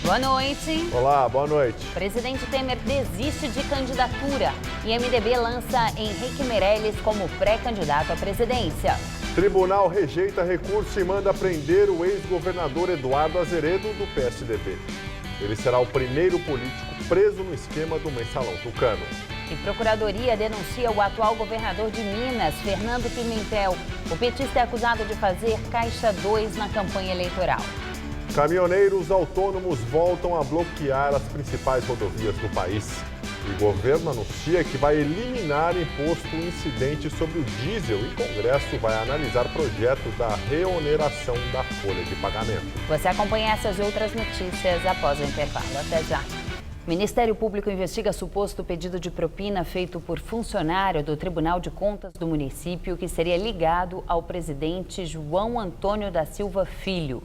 Boa noite. Olá, boa noite. Presidente Temer desiste de candidatura e MDB lança Henrique Meirelles como pré-candidato à presidência. Tribunal rejeita recurso e manda prender o ex-governador Eduardo Azeredo, do PSDB. Ele será o primeiro político preso no esquema do Mensalão Tucano. E Procuradoria denuncia o atual governador de Minas, Fernando Pimentel. O petista é acusado de fazer caixa 2 na campanha eleitoral. Caminhoneiros autônomos voltam a bloquear as principais rodovias do país. O governo anuncia que vai eliminar imposto incidente sobre o diesel e o Congresso vai analisar projeto da reoneração da folha de pagamento. Você acompanha essas e outras notícias após o intervalo. Até já. O Ministério Público investiga suposto pedido de propina feito por funcionário do Tribunal de Contas do município que seria ligado ao presidente João Antônio da Silva Filho.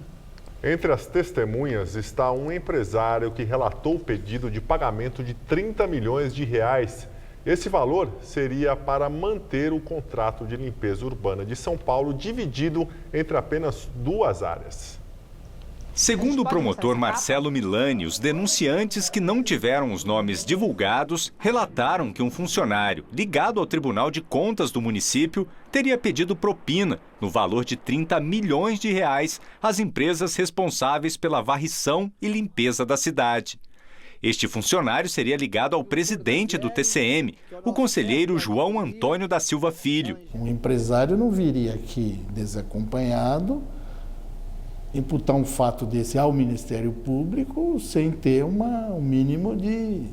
Entre as testemunhas está um empresário que relatou o pedido de pagamento de 30 milhões de reais. Esse valor seria para manter o contrato de limpeza urbana de São Paulo dividido entre apenas 2 áreas. Segundo o promotor Marcelo Milani, os denunciantes que não tiveram os nomes divulgados relataram que um funcionário ligado ao Tribunal de Contas do município teria pedido propina no valor de 30 milhões de reais às empresas responsáveis pela varrição e limpeza da cidade. Este funcionário seria ligado ao presidente do TCM, o conselheiro João Antônio da Silva Filho. Um empresário não viria aqui desacompanhado imputar um fato desse ao Ministério Público sem ter um mínimo de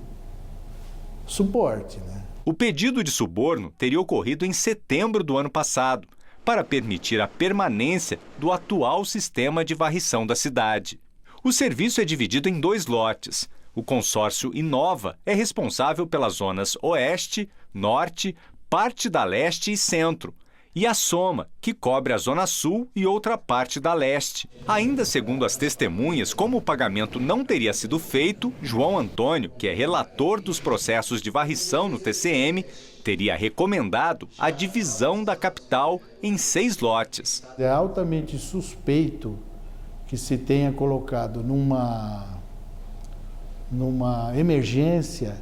suporte, né? O pedido de suborno teria ocorrido em setembro do ano passado, para permitir a permanência do atual sistema de varrição da cidade. O serviço é dividido em 2 lotes. O consórcio Inova é responsável pelas zonas Oeste, Norte, parte da Leste e Centro, e a Soma, que cobre a Zona Sul e outra parte da Leste. Ainda segundo as testemunhas, como o pagamento não teria sido feito, João Antônio, que é relator dos processos de varrição no TCM, teria recomendado a divisão da capital em 6 lotes. É altamente suspeito que se tenha colocado numa emergência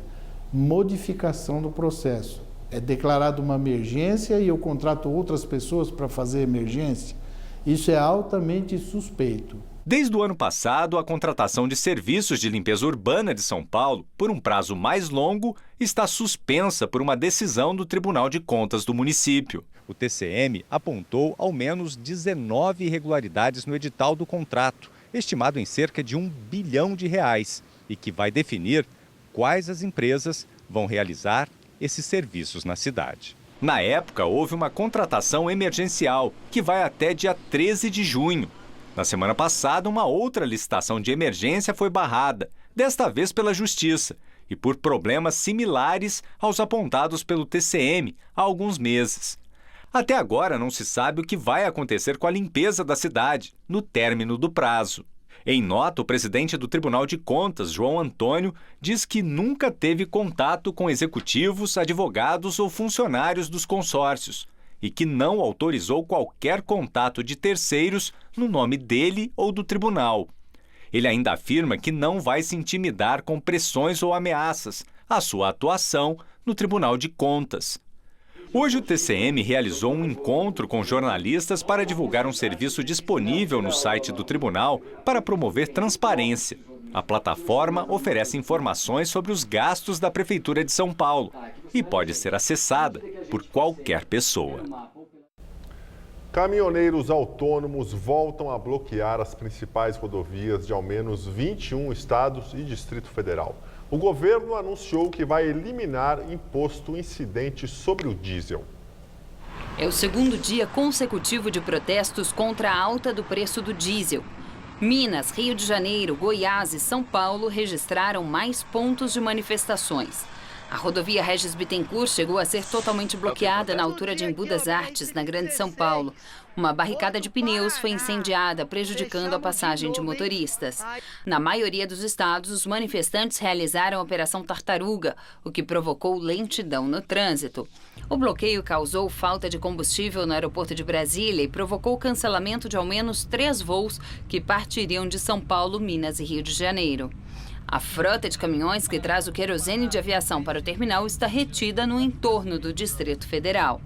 modificação do processo. É declarado uma emergência e eu contrato outras pessoas para fazer emergência. Isso é altamente suspeito. Desde o ano passado, a contratação de serviços de limpeza urbana de São Paulo, por um prazo mais longo, está suspensa por uma decisão do Tribunal de Contas do município. O TCM apontou ao menos 19 irregularidades no edital do contrato, estimado em cerca de R$1 bilhão, e que vai definir quais as empresas vão realizar esses serviços na cidade. Na época, houve uma contratação emergencial, que vai até dia 13 de junho. Na semana passada, uma outra licitação de emergência foi barrada, desta vez pela Justiça, e por problemas similares aos apontados pelo TCM há alguns meses. Até agora, não se sabe o que vai acontecer com a limpeza da cidade, no término do prazo. Em nota, o presidente do Tribunal de Contas, João Antônio, diz que nunca teve contato com executivos, advogados ou funcionários dos consórcios e que não autorizou qualquer contato de terceiros no nome dele ou do tribunal. Ele ainda afirma que não vai se intimidar com pressões ou ameaças à sua atuação no Tribunal de Contas. Hoje o TCM realizou um encontro com jornalistas para divulgar um serviço disponível no site do tribunal para promover transparência. A plataforma oferece informações sobre os gastos da Prefeitura de São Paulo e pode ser acessada por qualquer pessoa. Caminhoneiros autônomos voltam a bloquear as principais rodovias de ao menos 21 estados e Distrito Federal. O governo anunciou que vai eliminar imposto incidente sobre o diesel. É o segundo dia consecutivo de protestos contra a alta do preço do diesel. Minas, Rio de Janeiro, Goiás e São Paulo registraram mais pontos de manifestações. A rodovia Regis Bittencourt chegou a ser totalmente bloqueada na altura de Embu das Artes, na Grande São Paulo. Uma barricada de pneus foi incendiada, prejudicando a passagem de motoristas. Na maioria dos estados, os manifestantes realizaram a Operação Tartaruga, o que provocou lentidão no trânsito. O bloqueio causou falta de combustível no aeroporto de Brasília e provocou o cancelamento de ao menos 3 voos que partiriam de São Paulo, Minas e Rio de Janeiro. A frota de caminhões que traz o querosene de aviação para o terminal está retida no entorno do Distrito Federal.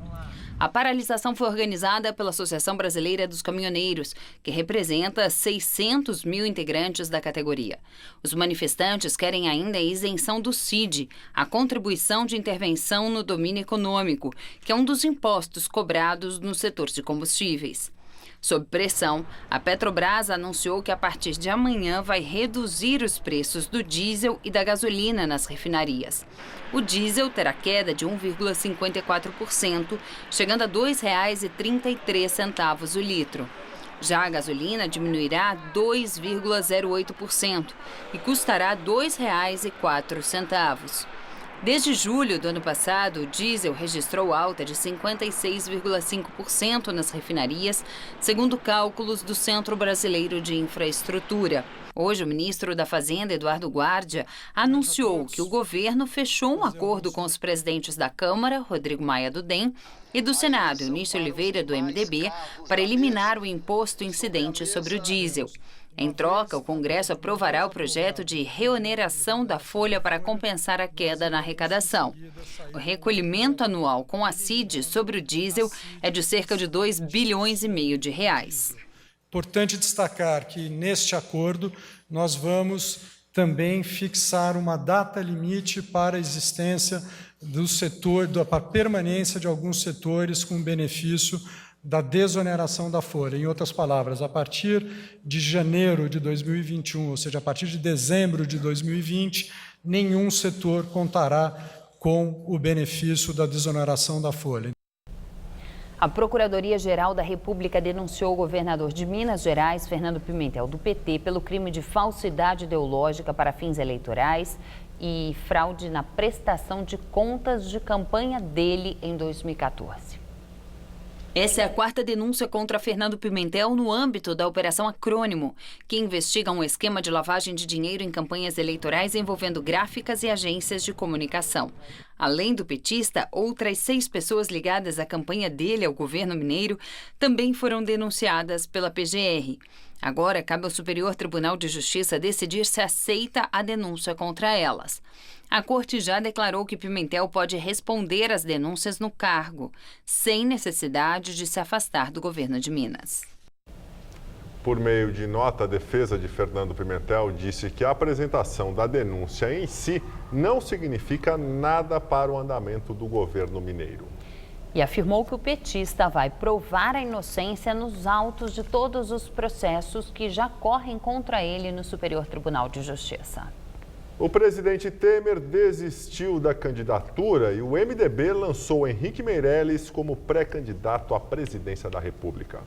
A paralisação foi organizada pela Associação Brasileira dos Caminhoneiros, que representa 600 mil integrantes da categoria. Os manifestantes querem ainda a isenção do CID, a Contribuição de Intervenção no Domínio Econômico, que é um dos impostos cobrados no setor de combustíveis. Sob pressão, a Petrobras anunciou que a partir de amanhã vai reduzir os preços do diesel e da gasolina nas refinarias. O diesel terá queda de 1,54%, chegando a R$ 2,33 o litro. Já a gasolina diminuirá 2,08% e custará R$ 2,04. Desde julho do ano passado, o diesel registrou alta de 56,5% nas refinarias, segundo cálculos do Centro Brasileiro de Infraestrutura. Hoje, o ministro da Fazenda, Eduardo Guardia, anunciou que o governo fechou um acordo com os presidentes da Câmara, Rodrigo Maia do DEM, e do Senado, Eunício Oliveira, do MDB, para eliminar o imposto incidente sobre o diesel. Em troca, o Congresso aprovará o projeto de reoneração da folha para compensar a queda na arrecadação. O recolhimento anual com a CID sobre o diesel é de cerca de R$ 2,5 bilhões de reais. Importante destacar que, neste acordo, nós vamos também fixar uma data limite para a existência do setor, para a permanência de alguns setores com benefício da desoneração da folha. Em outras palavras, a partir de janeiro de 2021, ou seja, a partir de dezembro de 2020, nenhum setor contará com o benefício da desoneração da folha. A Procuradoria-Geral da República denunciou o governador de Minas Gerais, Fernando Pimentel, do PT, pelo crime de falsidade ideológica para fins eleitorais e fraude na prestação de contas de campanha dele em 2014. Essa é a 4ª denúncia contra Fernando Pimentel no âmbito da Operação Acrônimo, que investiga um esquema de lavagem de dinheiro em campanhas eleitorais envolvendo gráficas e agências de comunicação. Além do petista, outras 6 pessoas ligadas à campanha dele ao governo mineiro também foram denunciadas pela PGR. Agora, cabe ao Superior Tribunal de Justiça decidir se aceita a denúncia contra elas. A Corte já declarou que Pimentel pode responder às denúncias no cargo, sem necessidade de se afastar do governo de Minas. Por meio de nota, a defesa de Fernando Pimentel disse que a apresentação da denúncia em si não significa nada para o andamento do governo mineiro. E afirmou que o petista vai provar a inocência nos autos de todos os processos que já correm contra ele no Superior Tribunal de Justiça. O presidente Temer desistiu da candidatura e o MDB lançou Henrique Meirelles como pré-candidato à presidência da República.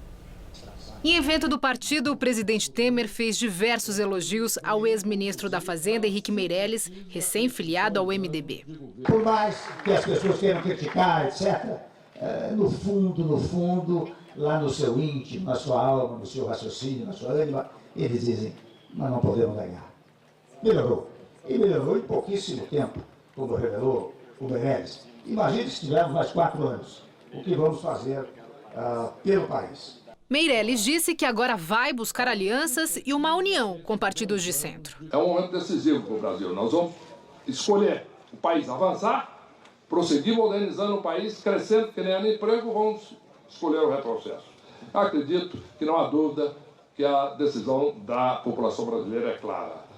Em evento do partido, o presidente Temer fez diversos elogios ao ex-ministro da Fazenda, Henrique Meirelles, recém-filiado ao MDB. Por mais que as pessoas queiram criticar, etc., no fundo, lá no seu íntimo, na sua alma, no seu raciocínio, na sua ânima, eles dizem, nós não podemos ganhar. Melhorou. E melhorou em pouquíssimo tempo, como revelou o Meirelles. Imagine se tivermos mais 4 anos. O que vamos fazer pelo país? Meirelles disse que agora vai buscar alianças e uma união com partidos de centro. É um momento decisivo para o Brasil. Nós vamos escolher o país avançar, prosseguir modernizando o país, crescendo, criando emprego, vamos escolher o retrocesso. Acredito que não há dúvida que a decisão da população brasileira é clara.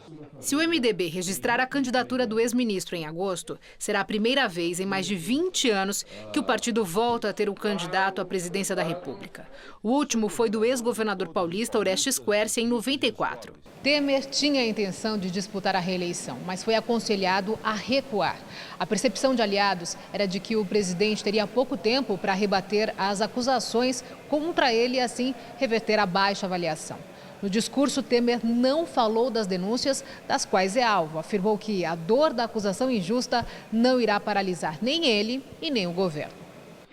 Se o MDB registrar a candidatura do ex-ministro em agosto, será a primeira vez em mais de 20 anos que o partido volta a ter um candidato à presidência da República. O último foi do ex-governador paulista Orestes Quercia em 94. Temer tinha a intenção de disputar a reeleição, mas foi aconselhado a recuar. A percepção de aliados era de que o presidente teria pouco tempo para rebater as acusações contra ele e assim reverter a baixa avaliação. No discurso, Temer não falou das denúncias das quais é alvo. Afirmou que a dor da acusação injusta não irá paralisar nem ele e nem o governo.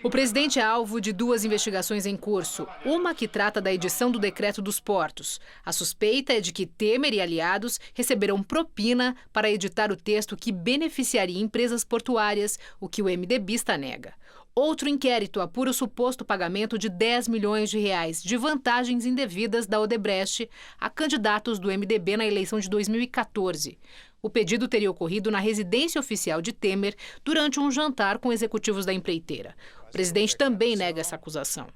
O presidente é alvo de 2 investigações em curso. Uma que trata da edição do decreto dos portos. A suspeita é de que Temer e aliados receberam propina para editar o texto que beneficiaria empresas portuárias, o que o MDBista nega. Outro inquérito apura o suposto pagamento de 10 milhões de reais de vantagens indevidas da Odebrecht a candidatos do MDB na eleição de 2014. O pedido teria ocorrido na residência oficial de Temer durante um jantar com executivos da empreiteira. O presidente também nega essa acusação.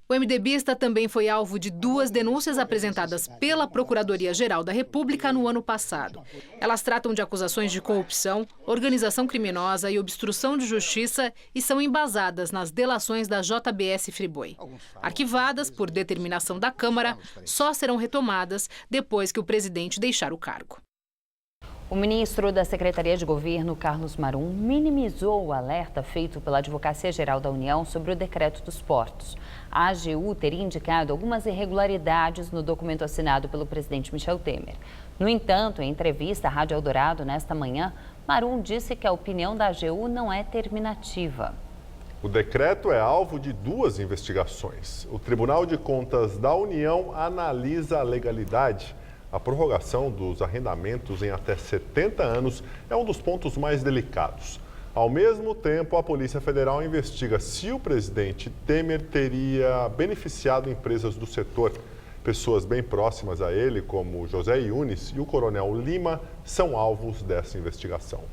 O MDBista também foi alvo de 2 denúncias apresentadas pela Procuradoria-Geral da República no ano passado. Elas tratam de acusações de corrupção, organização criminosa e obstrução de justiça e são embasadas nas delações da JBS Friboi. Arquivadas por determinação da Câmara, só serão retomadas depois que o presidente deixar o cargo. O ministro da Secretaria de Governo, Carlos Marum, minimizou o alerta feito pela Advocacia-Geral da União sobre o decreto dos portos. A AGU teria indicado algumas irregularidades no documento assinado pelo presidente Michel Temer. No entanto, em entrevista à Rádio Eldorado nesta manhã, Marum disse que a opinião da AGU não é terminativa. O decreto é alvo de 2 investigações. O Tribunal de Contas da União analisa a legalidade. A prorrogação dos arrendamentos em até 70 anos é um dos pontos mais delicados. Ao mesmo tempo, a Polícia Federal investiga se o presidente Temer teria beneficiado empresas do setor. Pessoas bem próximas a ele, como José Yunes e o Coronel Lima, são alvos dessa investigação.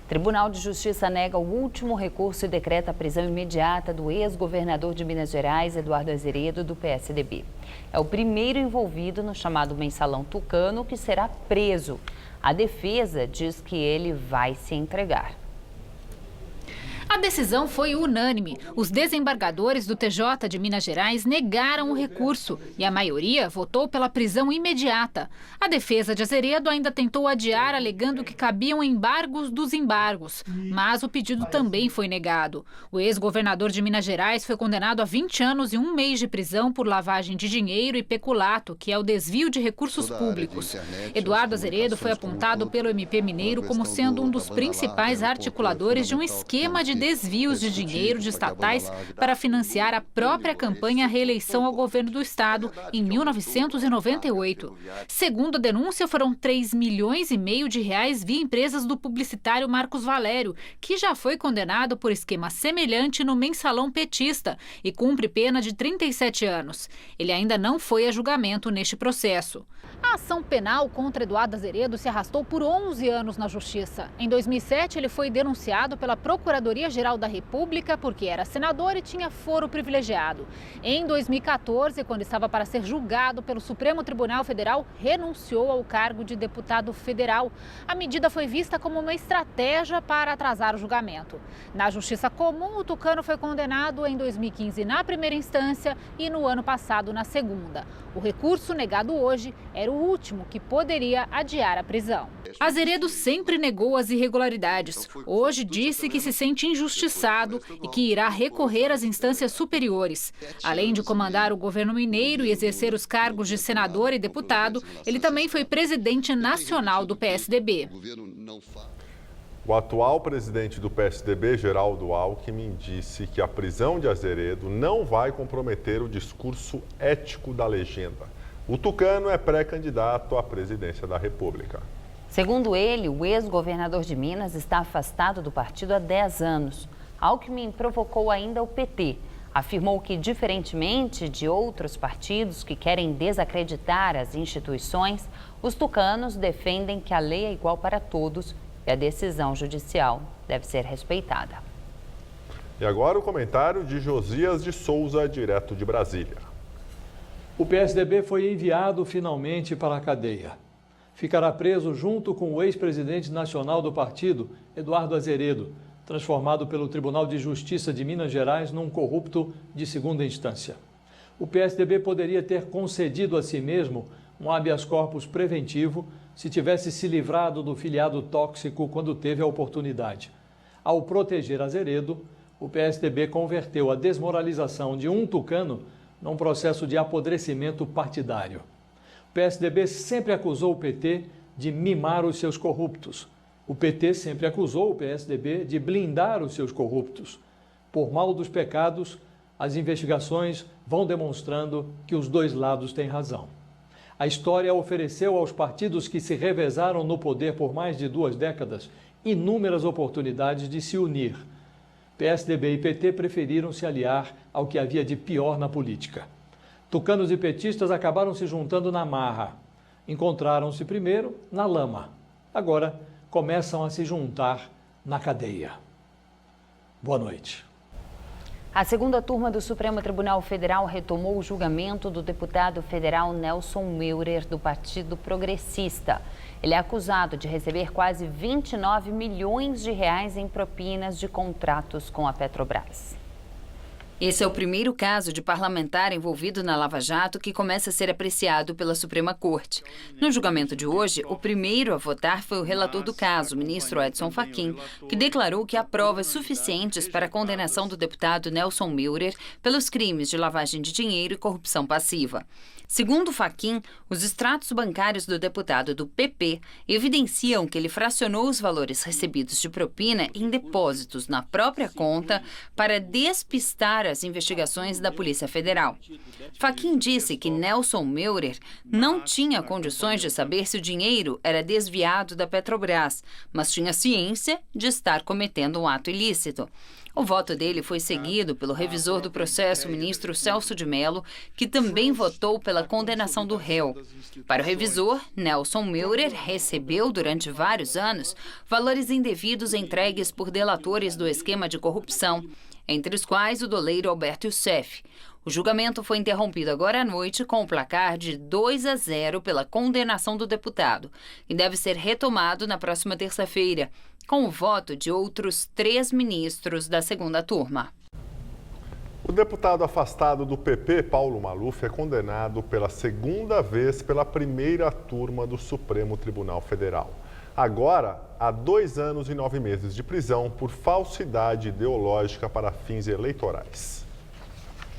Tribunal de Justiça nega o último recurso e decreta a prisão imediata do ex-governador de Minas Gerais, Eduardo Azeredo, do PSDB. É o primeiro envolvido no chamado mensalão tucano que será preso. A defesa diz que ele vai se entregar. A decisão foi unânime. Os desembargadores do TJ de Minas Gerais negaram o recurso e a maioria votou pela prisão imediata. A defesa de Azeredo ainda tentou adiar, alegando que cabiam embargos dos embargos, mas o pedido também foi negado. O ex-governador de Minas Gerais foi condenado a 20 anos e 1 mês de prisão por lavagem de dinheiro e peculato, que é o desvio de recursos públicos. Eduardo Azeredo foi apontado pelo MP Mineiro como sendo um dos principais articuladores de um esquema de desvios de dinheiro de estatais para financiar a própria campanha à reeleição ao governo do estado em 1998. Segundo a denúncia, foram 3,5 milhões de reais via empresas do publicitário Marcos Valério, que já foi condenado por esquema semelhante no mensalão petista e cumpre pena de 37 anos. Ele ainda não foi a julgamento neste processo. A ação penal contra Eduardo Azeredo se arrastou por 11 anos na Justiça. Em 2007, ele foi denunciado pela Procuradoria-Geral da República porque era senador e tinha foro privilegiado. Em 2014, quando estava para ser julgado pelo Supremo Tribunal Federal, renunciou ao cargo de deputado federal. A medida foi vista como uma estratégia para atrasar o julgamento. Na Justiça Comum, o tucano foi condenado em 2015 na primeira instância e no ano passado na segunda. O recurso negado hoje era o último que poderia adiar a prisão. Azeredo sempre negou as irregularidades. Hoje disse que se sente injustiçado e que irá recorrer às instâncias superiores. Além de comandar o governo mineiro e exercer os cargos de senador e deputado, ele também foi presidente nacional do PSDB. O atual presidente do PSDB, Geraldo Alckmin, disse que a prisão de Azeredo não vai comprometer o discurso ético da legenda. O tucano é pré-candidato à presidência da República. Segundo ele, o ex-governador de Minas está afastado do partido há 10 anos. Alckmin provocou ainda o PT. Afirmou que, diferentemente de outros partidos que querem desacreditar as instituições, os tucanos defendem que a lei é igual para todos e a decisão judicial deve ser respeitada. E agora o comentário de Josias de Souza, direto de Brasília. O PSDB foi enviado finalmente para a cadeia. Ficará preso junto com o ex-presidente nacional do partido, Eduardo Azeredo, transformado pelo Tribunal de Justiça de Minas Gerais num corrupto de segunda instância. O PSDB poderia ter concedido a si mesmo um habeas corpus preventivo se tivesse se livrado do filiado tóxico quando teve a oportunidade. Ao proteger Azeredo, o PSDB converteu a desmoralização de um tucano num processo de apodrecimento partidário. O PSDB sempre acusou o PT de mimar os seus corruptos. O PT sempre acusou o PSDB de blindar os seus corruptos. Por mal dos pecados, as investigações vão demonstrando que os dois lados têm razão. A história ofereceu aos partidos que se revezaram no poder por mais de 2 décadas inúmeras oportunidades de se unir. PSDB e PT preferiram se aliar ao que havia de pior na política. Tucanos e petistas acabaram se juntando na marra. Encontraram-se primeiro na lama. Agora começam a se juntar na cadeia. Boa noite. A segunda turma do Supremo Tribunal Federal retomou o julgamento do deputado federal Nelson Meurer, do Partido Progressista. Ele é acusado de receber quase 29 milhões de reais em propinas de contratos com a Petrobras. Esse é o primeiro caso de parlamentar envolvido na Lava Jato que começa a ser apreciado pela Suprema Corte. No julgamento de hoje, o primeiro a votar foi o relator do caso, o ministro Edson Fachin, que declarou que há provas suficientes para a condenação do deputado Nelson Meurer pelos crimes de lavagem de dinheiro e corrupção passiva. Segundo Fachin, os extratos bancários do deputado do PP evidenciam que ele fracionou os valores recebidos de propina em depósitos na própria conta para despistar as investigações da Polícia Federal. Fachin disse que Nelson Meurer não tinha condições de saber se o dinheiro era desviado da Petrobras, mas tinha ciência de estar cometendo um ato ilícito. O voto dele foi seguido pelo revisor do processo, o ministro Celso de Mello, que também votou pela condenação do réu. Para o revisor, Nelson Meurer recebeu, durante vários anos, valores indevidos entregues por delatores do esquema de corrupção, entre os quais o doleiro Alberto Youssef. O julgamento foi interrompido agora à noite com o placar de 2-0 pela condenação do deputado e deve ser retomado na próxima terça-feira, com o voto de outros 3 ministros da segunda turma. O deputado afastado do PP, Paulo Maluf, é condenado pela segunda vez pela primeira turma do Supremo Tribunal Federal. Agora, há 2 anos e 9 meses de prisão por falsidade ideológica para fins eleitorais.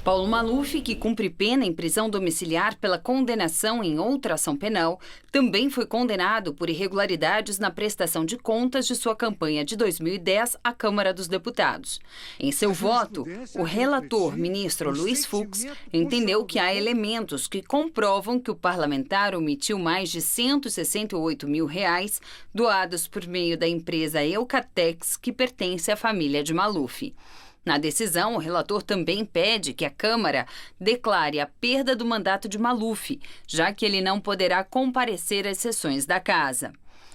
Paulo Maluf, que cumpre pena em prisão domiciliar pela condenação em outra ação penal, também foi condenado por irregularidades na prestação de contas de sua campanha de 2010 à Câmara dos Deputados. Em seu voto, o relator, ministro Luiz Fux, entendeu que há elementos que comprovam que o parlamentar omitiu mais de R$168 mil doados por meio da empresa Eucatex, que pertence à família de Maluf. Na decisão, o relator também pede que a Câmara declare a perda do mandato de Maluf, já que ele não poderá comparecer às sessões da Casa.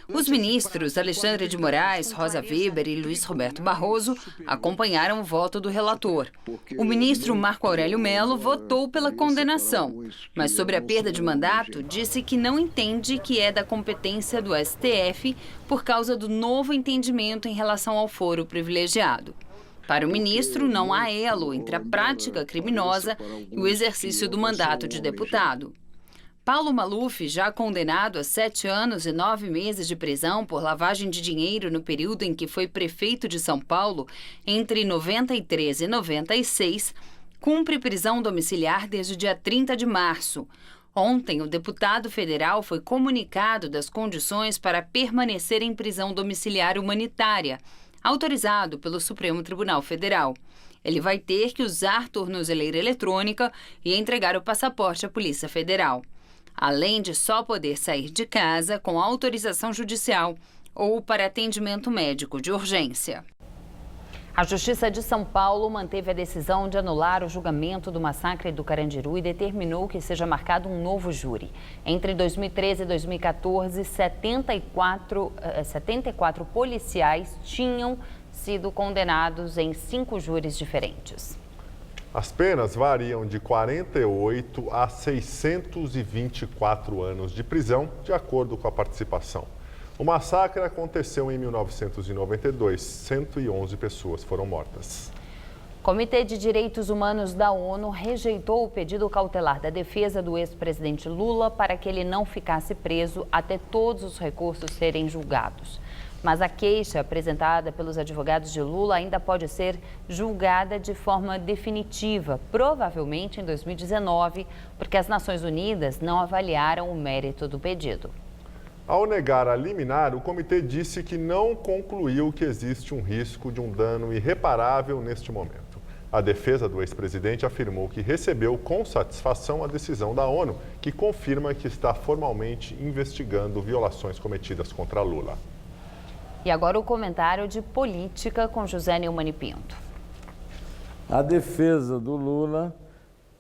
Os ministros Alexandre de Moraes, Rosa Weber e Luiz Roberto Barroso acompanharam o voto do relator. O ministro Marco Aurélio Mello votou pela condenação, mas sobre a perda de mandato disse que não entende que é da competência do STF por causa do novo entendimento em relação ao foro privilegiado. Para o ministro, não há elo entre a prática criminosa e o exercício do mandato de deputado. Paulo Maluf, já condenado a 7 anos e 9 meses de prisão por lavagem de dinheiro no período em que foi prefeito de São Paulo, entre 93 e 96, cumpre prisão domiciliar desde o dia 30 de março. Ontem, o deputado federal foi comunicado das condições para permanecer em prisão domiciliar humanitária, autorizado pelo Supremo Tribunal Federal. Ele vai ter que usar tornozeleira eletrônica e entregar o passaporte à Polícia Federal, além de só poder sair de casa com autorização judicial ou para atendimento médico de urgência. A Justiça de São Paulo manteve a decisão de anular o julgamento do massacre do Carandiru e determinou que seja marcado um novo júri. Entre 2013 e 2014, 74 policiais tinham sido condenados em 5 júris diferentes. As penas variam de 48 a 624 anos de prisão, de acordo com a participação. O massacre aconteceu em 1992. 111 pessoas foram mortas. O Comitê de Direitos Humanos da ONU rejeitou o pedido cautelar da defesa do ex-presidente Lula para que ele não ficasse preso até todos os recursos serem julgados. Mas a queixa apresentada pelos advogados de Lula ainda pode ser julgada de forma definitiva, provavelmente em 2019, porque as Nações Unidas não avaliaram o mérito do pedido. Ao negar a liminar, o comitê disse que não concluiu que existe um risco de um dano irreparável neste momento. A defesa do ex-presidente afirmou que recebeu com satisfação a decisão da ONU, que confirma que está formalmente investigando violações cometidas contra Lula. E agora o comentário de política com José Neumann e Pinto. A defesa do Lula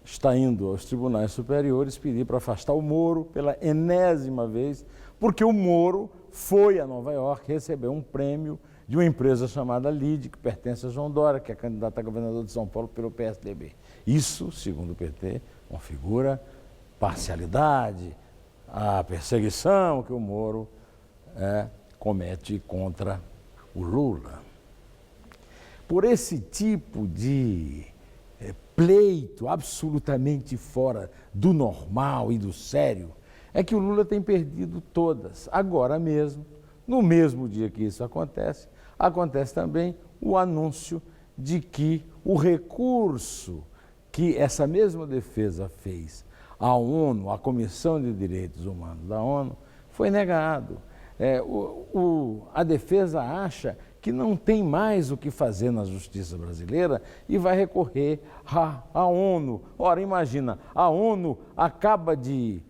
está indo aos tribunais superiores pedir para afastar o Moro pela enésima vez, porque o Moro foi a Nova York receber um prêmio de uma empresa chamada LID, que pertence a João Dória, que é candidato a governador de São Paulo pelo PSDB. Isso, segundo o PT, configura parcialidade, a perseguição que o Moro comete contra o Lula. Por esse tipo de pleito absolutamente fora do normal e do sério, é que o Lula tem perdido todas. Agora mesmo, no mesmo dia que isso acontece também o anúncio de que o recurso que essa mesma defesa fez à ONU, à Comissão de Direitos Humanos da ONU, foi negado. A defesa acha que não tem mais o que fazer na justiça brasileira e vai recorrer à ONU. Ora, imagina, a ONU acaba de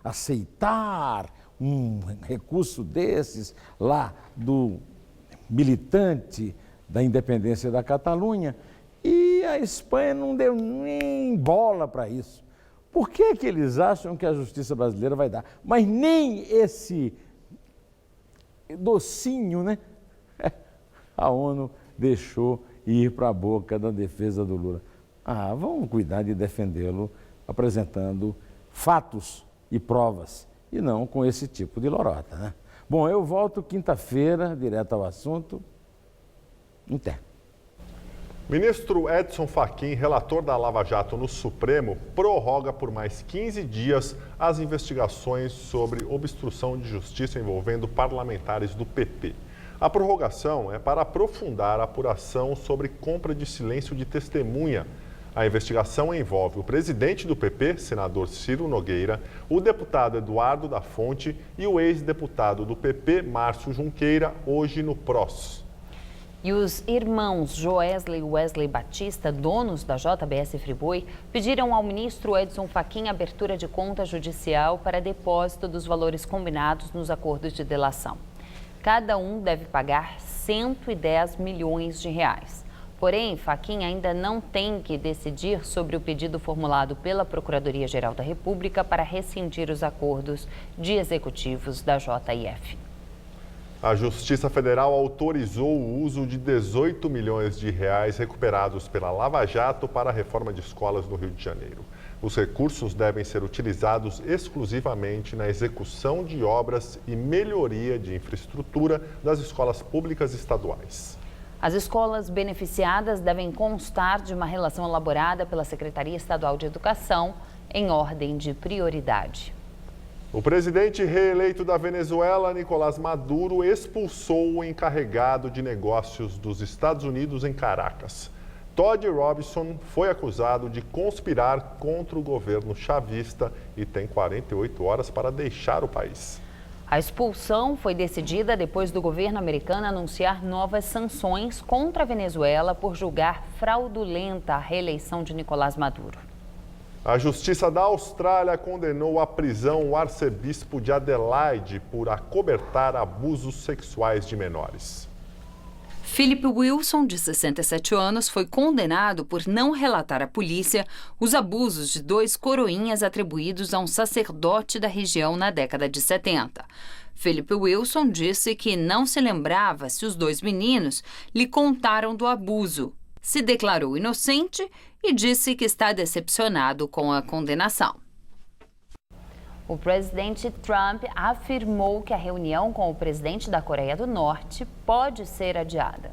aceitar um recurso desses lá do militante da independência da Catalunha e a Espanha não deu nem bola para isso. Por que eles acham que a justiça brasileira vai dar? Mas nem esse docinho, né? A ONU deixou ir para a boca da defesa do Lula. Vamos cuidar de defendê-lo apresentando fatos e provas e não com esse tipo de lorota, né? Bom, eu volto quinta-feira, direto ao assunto. Até. Ministro Edson Fachin, relator da Lava Jato no Supremo, prorroga por mais 15 dias as investigações sobre obstrução de justiça envolvendo parlamentares do PT. A prorrogação é para aprofundar a apuração sobre compra de silêncio de testemunha. A investigação envolve o presidente do PP, senador Ciro Nogueira, o deputado Eduardo da Fonte e o ex-deputado do PP, Márcio Junqueira, hoje no PROS. E os irmãos Joesley e Wesley Batista, donos da JBS Friboi, pediram ao ministro Edson Fachin abertura de conta judicial para depósito dos valores combinados nos acordos de delação. Cada um deve pagar 110 milhões de reais. Porém, Fachin ainda não tem que decidir sobre o pedido formulado pela Procuradoria-Geral da República para rescindir os acordos de executivos da JIF. A Justiça Federal autorizou o uso de 18 milhões de reais recuperados pela Lava Jato para a reforma de escolas no Rio de Janeiro. Os recursos devem ser utilizados exclusivamente na execução de obras e melhoria de infraestrutura das escolas públicas estaduais. As escolas beneficiadas devem constar de uma relação elaborada pela Secretaria Estadual de Educação em ordem de prioridade. O presidente reeleito da Venezuela, Nicolás Maduro, expulsou o encarregado de negócios dos Estados Unidos em Caracas. Todd Robinson foi acusado de conspirar contra o governo chavista e tem 48 horas para deixar o país. A expulsão foi decidida depois do governo americano anunciar novas sanções contra a Venezuela por julgar fraudulenta a reeleição de Nicolás Maduro. A Justiça da Austrália condenou à prisão o arcebispo de Adelaide por acobertar abusos sexuais de menores. Philip Wilson, de 67 anos, foi condenado por não relatar à polícia os abusos de 2 coroinhas atribuídos a um sacerdote da região na década de 70. Philip Wilson disse que não se lembrava se os 2 meninos lhe contaram do abuso. Se declarou inocente e disse que está decepcionado com a condenação. O presidente Trump afirmou que a reunião com o presidente da Coreia do Norte pode ser adiada.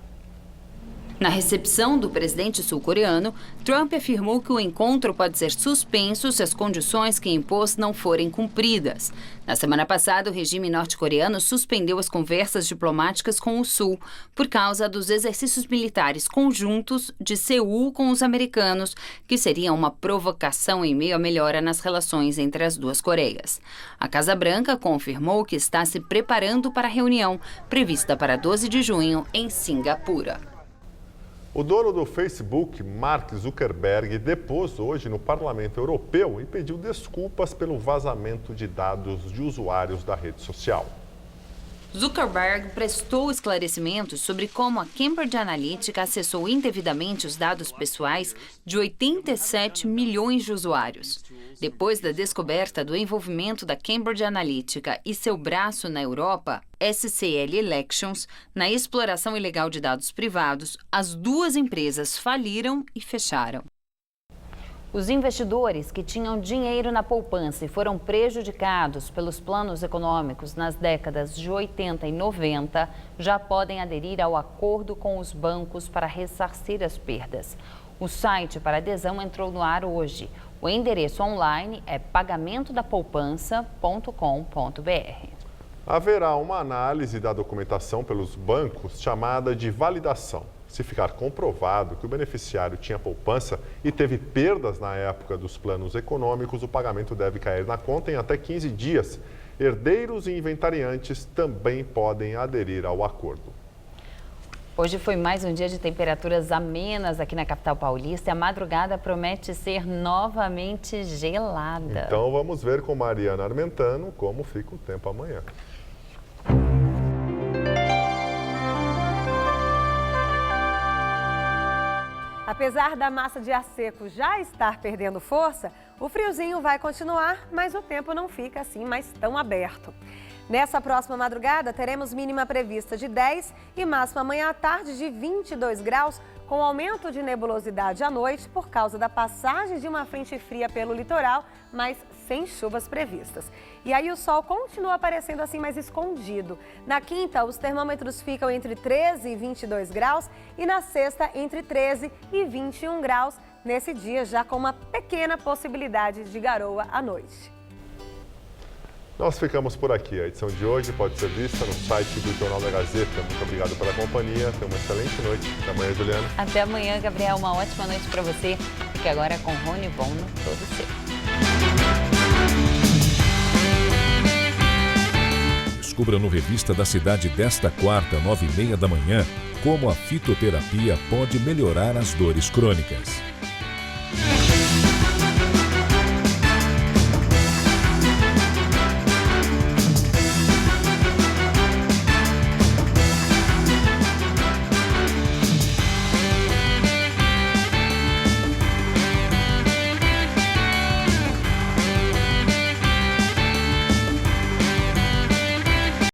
Na recepção do presidente sul-coreano, Trump afirmou que o encontro pode ser suspenso se as condições que impôs não forem cumpridas. Na semana passada, o regime norte-coreano suspendeu as conversas diplomáticas com o Sul por causa dos exercícios militares conjuntos de Seul com os americanos, que seriam uma provocação em meio à melhora nas relações entre as duas Coreias. A Casa Branca confirmou que está se preparando para a reunião, prevista para 12 de junho, em Singapura. O dono do Facebook, Mark Zuckerberg, depôs hoje no Parlamento Europeu e pediu desculpas pelo vazamento de dados de usuários da rede social. Zuckerberg prestou esclarecimentos sobre como a Cambridge Analytica acessou indevidamente os dados pessoais de 87 milhões de usuários. Depois da descoberta do envolvimento da Cambridge Analytica e seu braço na Europa, SCL Elections, na exploração ilegal de dados privados, as duas empresas faliram e fecharam. Os investidores que tinham dinheiro na poupança e foram prejudicados pelos planos econômicos nas décadas de 80 e 90 já podem aderir ao acordo com os bancos para ressarcir as perdas. O site para adesão entrou no ar hoje. O endereço online é pagamentodapoupança.com.br. Haverá uma análise da documentação pelos bancos chamada de validação. Se ficar comprovado que o beneficiário tinha poupança e teve perdas na época dos planos econômicos, o pagamento deve cair na conta em até 15 dias. Herdeiros e inventariantes também podem aderir ao acordo. Hoje foi mais um dia de temperaturas amenas aqui na capital paulista e a madrugada promete ser novamente gelada. Então vamos ver com Mariana Armentano como fica o tempo amanhã. Apesar da massa de ar seco já estar perdendo força, o friozinho vai continuar, mas o tempo não fica assim mais tão aberto. Nessa próxima madrugada, teremos mínima prevista de 10 e máxima amanhã à tarde de 22 graus, com aumento de nebulosidade à noite por causa da passagem de uma frente fria pelo litoral, mas sem chuvas previstas. E aí o sol continua aparecendo assim mais escondido. Na quinta, os termômetros ficam entre 13 e 22 graus e na sexta, entre 13 e 21 graus, nesse dia já com uma pequena possibilidade de garoa à noite. Nós ficamos por aqui. A edição de hoje pode ser vista no site do Jornal da Gazeta. Muito obrigado pela companhia. Tenha uma excelente noite. Até amanhã, Juliana. Até amanhã, Gabriel. Uma ótima noite para você. Fique agora com Rony Von no Todo Seu. Descubra no Revista da Cidade desta quarta, 9h30 da manhã, como a fitoterapia pode melhorar as dores crônicas.